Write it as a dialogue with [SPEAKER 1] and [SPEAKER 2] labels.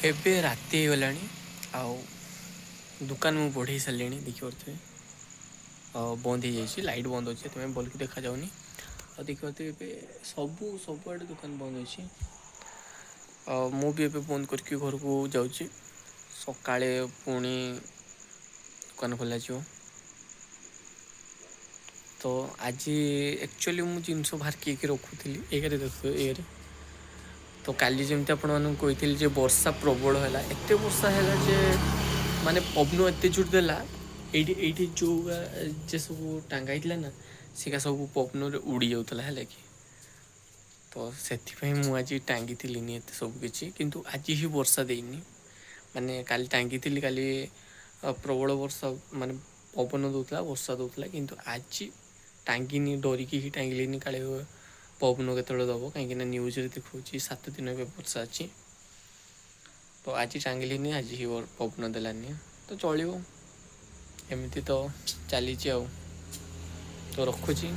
[SPEAKER 1] ଏବେ ରାତି ହେଇଗଲାଣି ଆଉ दुकान मु बढ़े सारे देखिपे बंद हो जाए लाइट बंद अच्छे तुम्हें भलक देखा जाऊनी देखिए सबुआड़े दुकान बंद अच्छी मु भी एबे बंद करके घर को जाऊँगी सकाଳେ पुणी दुकान खोल तो आज एक्चुअली मु जिनस बाहर किए रखुली ये देख तो काली जमी आपड़ी वर्षा प्रबल है एत वर्षा है जे माने पवन एत जोर देला ये जो जे सब टांगाई ना सीका सब पवन उड़ी जाऊला है कि तो से मुझे टांगी एत सब किसी किंतु आज ही वर्षा देनी माने काली टांगी काली प्रबल वर्षा माने पवन दूसरा वर्षा दूसरा किंतु आज टांगिनी डरिकी ही टांगिली काले पवन केत दब कहीं न्यूज देखा 7 दिन वर्षा अच्छी तो आज टांगिली आज ही पवन देलानी तो चलो एमती तो चली तो रखुची।